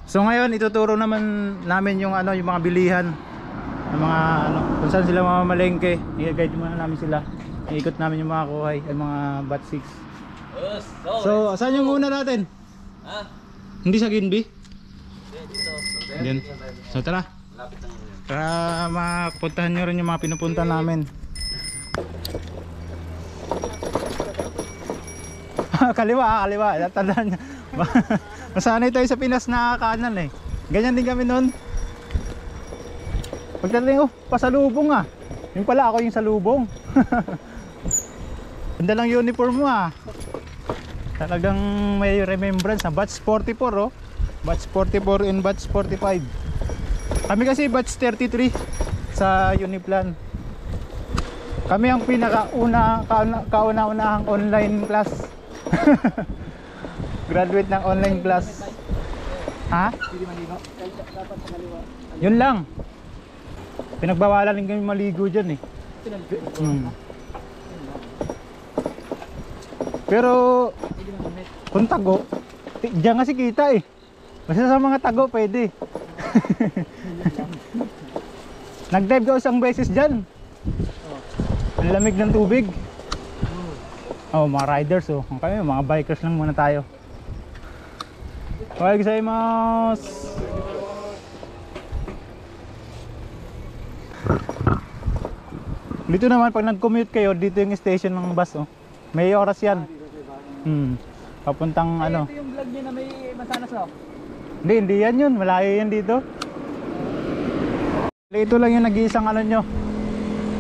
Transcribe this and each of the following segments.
So ngayon ituturo naman namin yung ano, yung mga bilihan ng mga ano, kung saan sila mamamalengke. I-guide muna namin sila. Iikot namin yung mga kuhay, yung mga bat 6. So saan yung muna natin? Ha? Hindi sa Ginbi? Hindi dito. So tara. Para mapuntahan nyo rin yung mga pinupunta namin. Kaliwa. Tandaan nyo. Masanay tayo sa Pinas na kanan eh. Ganyan din kami noon. Pagdating, pasalubong ah. Yung pala ako yung salubong. Ganda lang uniform mo ah. Talagang may remembrance na batch 44 oh. Batch 44 and batch 45. Kami kasi batch 33 sa Uniplan. Kami ang kauna-unahang online class. Graduate ng online class. Ha? Yun lang. Pinagbawalan din kami maligo dyan eh. Pero kung tago, diyan kasi kita eh. Basta sa mga tago pwede. Nag-dive ka isang beses dyan. Ang lamig ng tubig. Oh, mga riders oh. Kami mga bikers lang muna tayo. Ohayo gozaimasu. Dito naman pag nag-commute kayo, dito yung station ng bus oh. May oras yan. Papuntang ano. Ito yung vlog niya na may Mansanas oh. Hindi yan yun. Malayo yan dito. Ito lang yung nag-iisang ano nyo.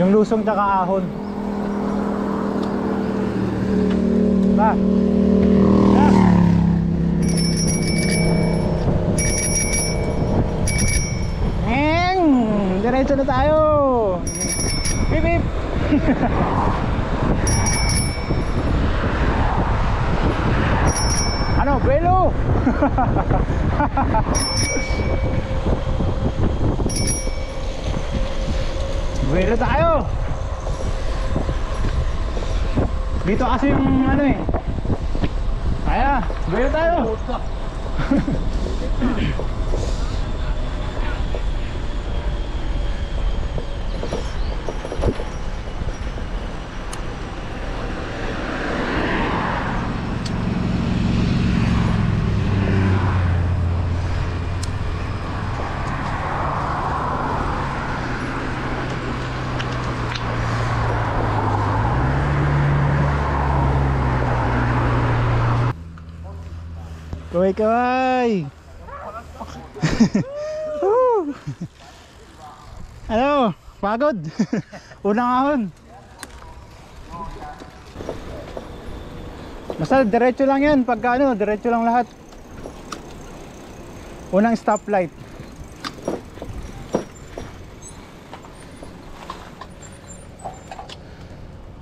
Yung lusong tsaka ahon. Ba? Diretso na tayo. Bip bip. Ano, buelo? Buelo tayo. Dito kasi yung ano eh. Kaya, buelo tayo. Kaway. Ano? Pagod? Unang ahon. Basta diretso lang yan. Pagka ano, diretso lang lahat. Unang stoplight.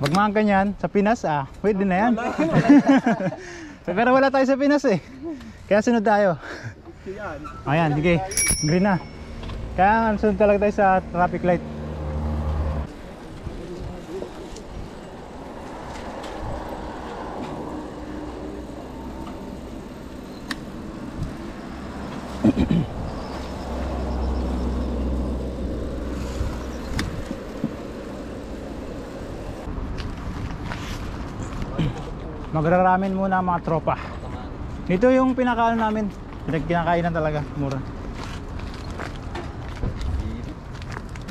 Wag mga ganyan. Sa Pinas pwede na yan. Pero wala tayo sa Pinas eh. Kaya sunod tayo. Ayan, sige. Green na. Kaya sunod talaga tayo sa traffic light. Magraramen muna ang mga tropa. Dito yung pinakaano namin. Pinagkinakainan talaga, mura.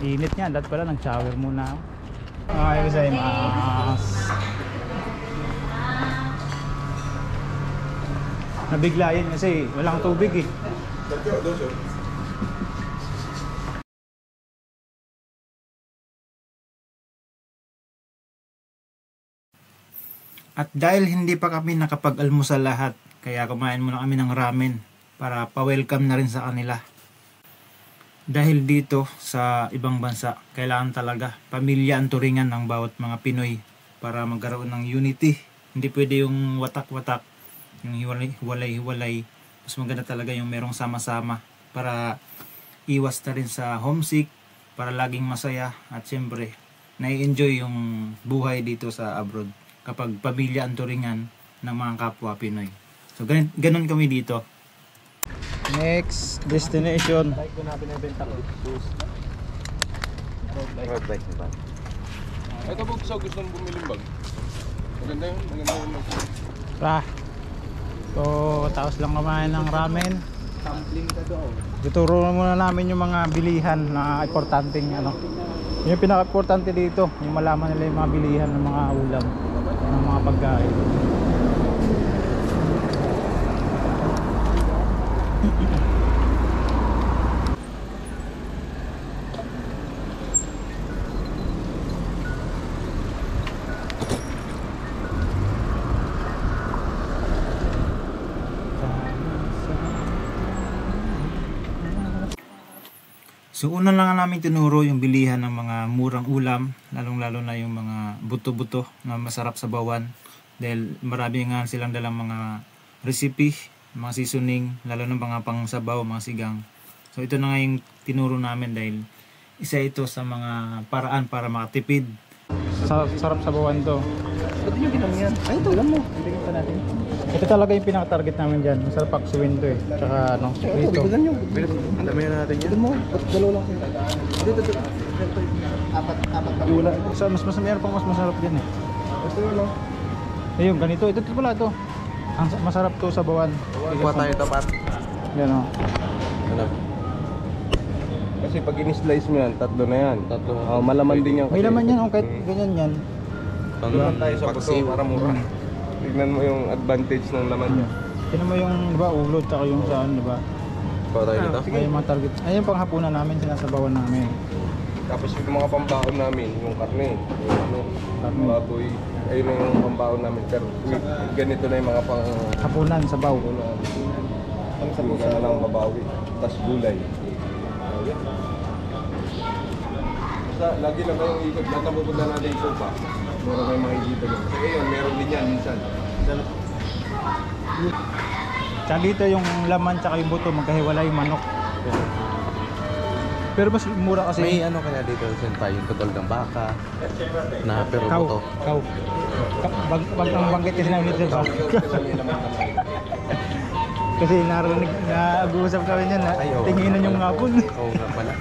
Init nga, dahil pala nag-shower muna ako. Ohayo gozaimasu. Nabigla yun kasi walang tubig eh. At dahil hindi pa kami nakapag-almusal lahat, kaya kumain muna kami ng ramen para pa-welcome na rin sa kanila. Dahil dito sa ibang bansa, kailangan talaga pamilya ang turingan ng bawat mga Pinoy para magkaroon ng unity. Hindi pwede yung watak-watak, yung hiwalay-hiwalay. Mas maganda talaga yung merong sama-sama para iwas na rin sa homesick, para laging masaya at syempre nai-enjoy yung buhay dito sa abroad kapag pamilya ang turingan ng mga kapwa Pinoy. So ganun kami dito. Next destination. Bike ko na binibenta ko. Road bike na ba? Ito po sa gustong bumili bag. Maganda yun, maganda yun. So, tapos lang kumain ng ramen. Sampling ka doon. Ituro muna namin yung mga bilihan na importanteng ano. Yung pinaka-importante dito, yung malaman nila yung mga bilihan ng mga ulam, ng mga pagkain. So una lang namin tinuro yung bilihan ng mga murang ulam, lalong-lalo na yung mga buto-buto na masarap sa bawan. Dahil marami nga silang dalang mga recipe, mga seasoning, lalo na mga pangsabaw, mga sigang. So ito na nga yung tinuro namin dahil isa ito sa mga paraan para makatipid. Sarap sa bawan to. Ba't yung ginang yan? Ay, ito lang mo. Bigyan pa natin. Ito talaga yung pinaka-target namin dyan. Masarap paksuin to eh. Tsaka ano, dito. Bigyan nyo. Ang dami na natin yan. Bigyan mo. Ba't dalawa lang sila? Dito. Apat. Wala. Mas meron pang mas masarap dyan eh. Ito yun lang. Ayun, ganito. Ito pala to. Ang masarap to sa bawan. Kuha tayo ito, Pat. Yan o. Ano? Kasi pag in-slice mo yan, tatlo na yan. Tatlo. Malaman din yan. May laman yan o kahit ganyan yan. Doon tayo sa Paksi. puto para mura. Tignan mo yung advantage ng laman niya. Tinan mo yung, di ba, ulod tsaka yung saan, di ba? Kuha tayo nito. Ay, yung mga target. Ay, yung panghapunan namin, sinasabawan namin. Tapos yung mga pambaon namin, yung karne, yung ano, Karne. baboy, ayun na yung pambaon namin. Pero ganito na yung mga pang Hapunan, sabaw. ang sabuga na lang babawi. Tapos gulay. Ayun. Basta lagi lang kayong ikot. Lahat na pupunta natin yung sopa. Meron kayong makikita doon. Kasi ngayon, meron din yan minsan. Tsaka dito yung laman tsaka yung buto, magkahiwalay yung manok. Pero mas mura kasi. May ano kaya dito, Senpai, yung tutol ng baka. Na pero Kaw. buto. Kaw. Wag ang banggit kasi namin dito ba? Kasi narinig, nag-uusap kami niyan na Ay, oo. tinginan yung ngapon. Oo nga pala.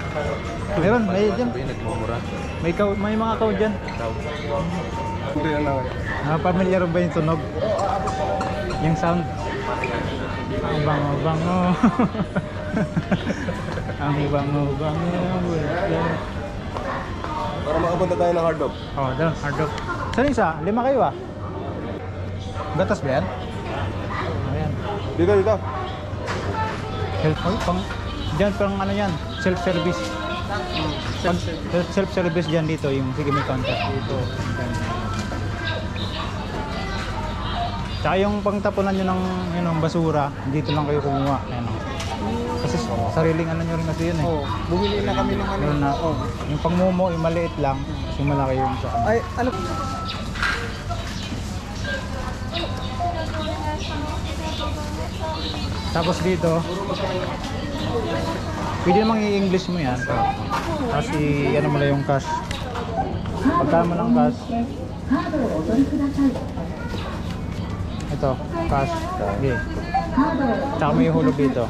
Meron, may dyan. Sabi, nagmumura. May mga kaw dyan. Hindi na lang. Pamilyar ba yung tunog? Yung sound? Ang bango-bango. Ang bango-bango. Para makapunta tayo ng hard rock. Oh, doon, hard rock. Saan isa? 5 kayo ah? Gatas ba yan? Ayan. Dito. Pang, dyan pang ano yan? Self-service. Self-service dyan dito, yung sige may counter dito. Tsaka yung pangtapunan nyo ng yun, basura, dito lang kayo kumuha. Ayan. Kasi sariling ano nyo rin kasi yun eh. Oo. Bumili na kami ng ano. Meron na, yung pangmumo, yung maliit lang, yung malaki yung sa Ay, ano? Tapos dito, pwede namang i-English mo yan. Tapos ano mo lang yung cash. Pagka mo ng cash. Ito, cash. Okay. Tsaka may hulog dito.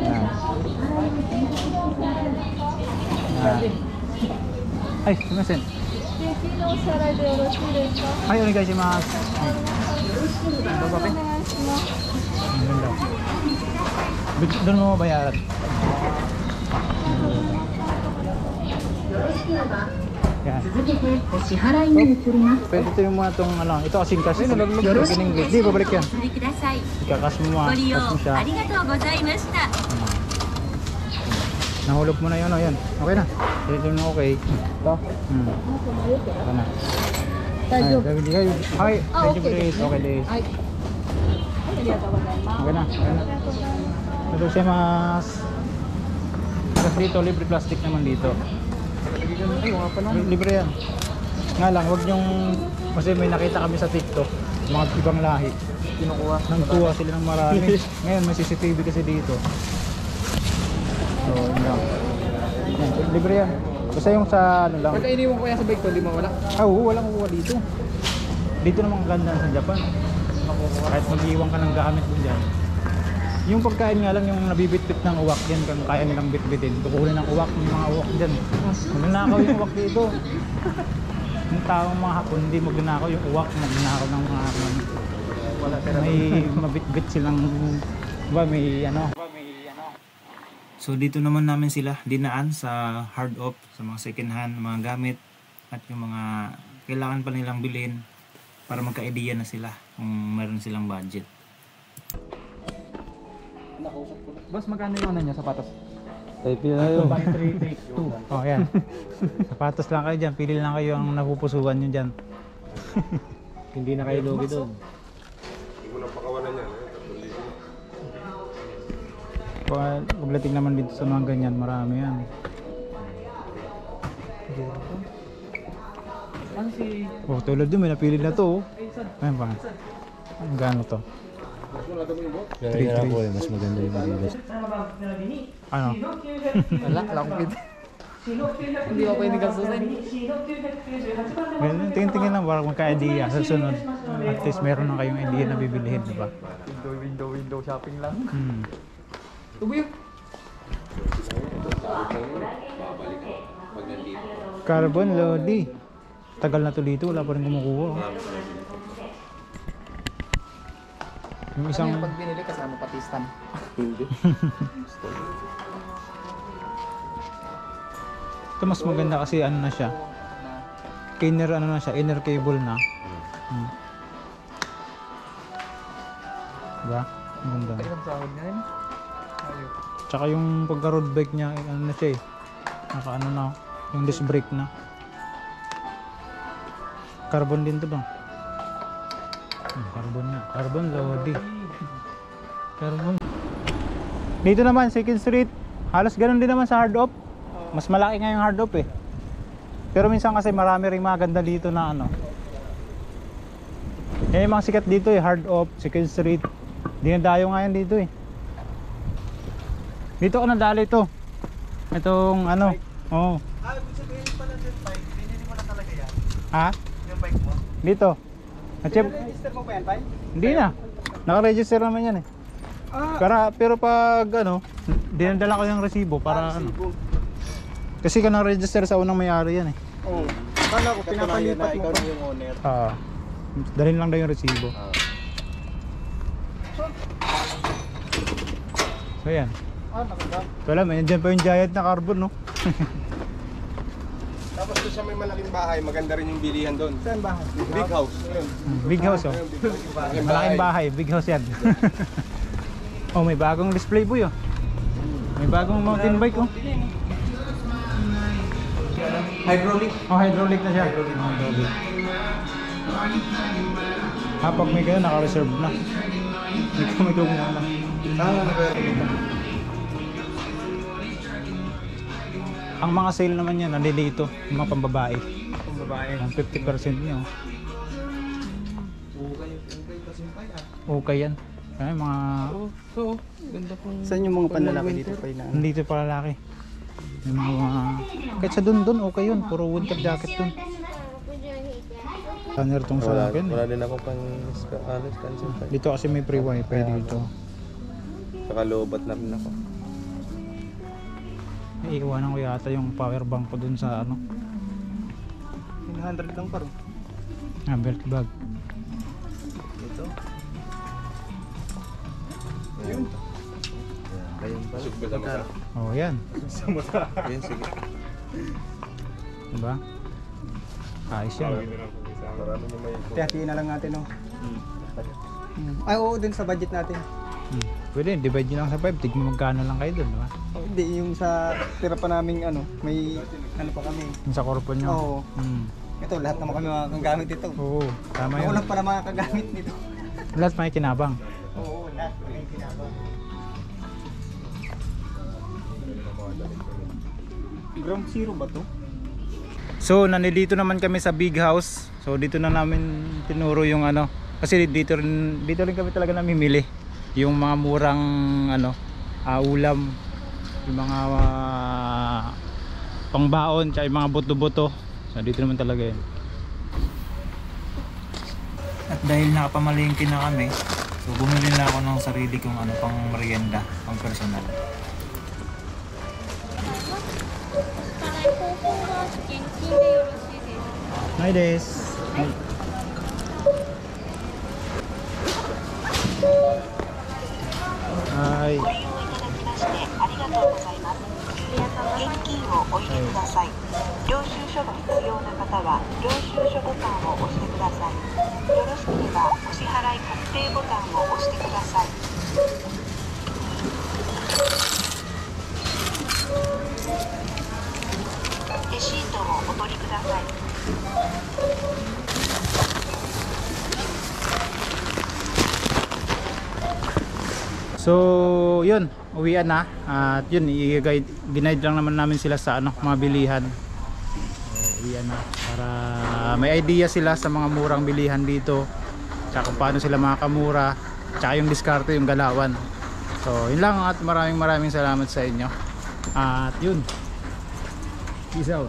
Yan. Yan. Ay, sumasin. できのお皿でよろしいですか。 Ay, onegaishimasu. お願いします。Ganun daw. Doon mo bayaran. Yan. 続けてお支払いに移ります。 Pwede ito yung mga itong ano, ito kasing cash. Ito in English. Di, babalik yan. お取りください。 Ikakas moご利用 cash mo siya. ありがとうございました。 Nahulog mo na yun, yan. Okay na. Ito na okay. Ito. Ito na. Ay, hi. Thank you please. Okay, please. はい。ありがとうございます。 Okay na. Okay na. Ito siya mas. Tapos dito, libre plastic naman dito. Ay, nga pa lang. Libre yan. Nga lang, wag yung. Kasi may nakita kami sa TikTok. Mga ibang lahi. Kinukuha. Nangkuha sila ng marami. Ngayon may CCTV kasi dito. So, yun lang. Yan, libre yan. Basta yung sa ano lang. Pagka iniwan ko yan sa bike ko, di mawala. Oo, walang kukuha dito. Dito naman ganda sa Japan. Kahit mag-iwan ka ng gamit mo dyan. Yung pagkain nga lang yung nabibitbit ng uwak yan, kung kaya nilang bitbitin. Tukunin ng uwak, yung mga uwak dyan. Magnanakaw yung uwak dito. Yung taong mga hapon, hindi magnanakaw yung uwak, magnanakaw ng mga hapon. May mabitbit silang, ba may ano. So dito naman namin sila dinaan sa hard op, sa mga second hand, mga gamit at yung mga kailangan pa nilang bilhin para magka-idea na sila kung meron silang budget. Boss, magkano yung ano niya, sapatos? Type yun na yun. 3 take 2. Oh, yan. Sapatos lang kayo dyan. Pili lang kayo ang napupusuan nyo dyan. Hindi na kayo lugi doon. Hindi mo nang pakawalan yan. Pagdating naman dito sa mga ganyan, marami yan. Ano si... Oh, tulad yun, may napili na to. Oh. Ayan pa. Ang gano to? Ganyan na po eh, mas maganda yung Adidas. Ano? Wala, lakupit. Hindi ako pwede gasusin. Tingin-tingin lang para magka-idea sa sunod. At least meron na kayong idea na bibilihin, di ba? Window shopping lang. Hmm. Carbon Lodi. Tagal na to dito, wala pa rin kumukuha. Yung isang... Ano yung pag binili kasama pati stand? Hindi. Ito mas maganda kasi ano na siya. Inner ano na siya, inner cable na. Hmm. Diba? Ang ganda. Ilang sahod niya yun? Ayun. Tsaka yung pagka road bike niya, ano na siya eh. Naka ano na, yung disc brake na. Carbon din to ba? Carbon na. Carbon Lodi. Carbon. Dito naman, Second Street. Halos ganun din naman sa hard op. Mas malaki nga yung hard op eh. Pero minsan kasi marami ring mga ganda dito na ano. Yan yung mga sikat dito eh. Hard op, Second Street. Dinadayo nga yan dito eh. Dito ako nadali ito. Itong ano. Oo. Ah, ibig sabihin pala yung bike, binili mo na talaga yan? Ha? Yung bike mo? Dito. At syem- Register mo pa yan, bike? hindi na. Naka-register naman yan eh. Pero pag ano, dinadala ko yung resibo para ano. Kasi ka na-register sa unang may-ari yan eh. Oo. Kala ko pinapalipat mo pa. Yung owner. Dalhin lang daw yung resibo. So yan. Nakagam. Ito alam, dyan pa yung giant na carbon no. Tapos doon sa may malaking bahay, maganda rin yung bilihan doon. Saan ba? Big house. Big house oh. Malaking bahay, big house yan. Oh, may bagong display boy oh. May bagong mountain bike oh. Hydraulic. Oh, hydraulic na siya. Hydraulic. Pag may ganyan, naka-reserve na. May tubo na lang. Ang mga sale naman yan, nandito. Yung mga pambabae. Pambabae. Ang 50% nyo. Okay yan. Ay, mga... Ganda po. Saan yung mga panlalaki dito pa yun? Nandito pa lalaki. May mga... Kahit sa dun, okay yun. Puro winter jacket dun. Tanner tong sa akin. Wala din ako pang Wisconsin pa. Dito kasi may free wifi dito. Saka lobat na rin ako. Iiwanan ko yata yung power bank ko dun sa ano. 100 lang pa rin. Belt bag. Ito. Ayun. Ayun pa. Busog ba sa mata? Oh, yan. Ayun, sige. Diba? Ayos yan. Marami yung may... Hatiin na lang natin, no? Ay, oo, din sa budget natin. Pwede, divide nyo lang sa 5. Tignan magkano lang kayo dun, diba? Hindi, yung sa tira pa naming ano, may ano pa kami. Yung sa korpo nyo. Oo. Hmm. Ito, lahat naman kami makagamit dito. Oo, tama Ako yun. lang pala makakagamit nito. Lahat may kinabang. Oo, lahat. May ginagawa. Ground zero ba to? So, nandito naman kami sa big house. So, dito na namin tinuro yung ano. Kasi dito rin kami talaga namimili. Yung mga murang ano, ulam. Yung mga pangbaon, tsaka yung mga buto-buto. So, dito naman talaga yun. At dahil nakapamalingki na kami, So bumili na ako ng sarili kong ano, pang merienda, pang personal. ただい方法は現金でよろしいですか？ Hi des. Hi. ご利用いただきましてありがとうございます。現金をお入れください。領収書が必要な方は領収書ボタンを押してください。よろしければお支払い確定ボタンを押してください。レシートをお取りください。 So, yun, uwian na. At yun, ginaid lang naman namin sila sa ano, mga bilihan. So, uwian na para may idea sila sa mga murang bilihan dito. Tsaka kung paano sila makakamura. Tsaka yung diskarte, yung galawan. So, yun lang at maraming salamat sa inyo. At yun. Peace out.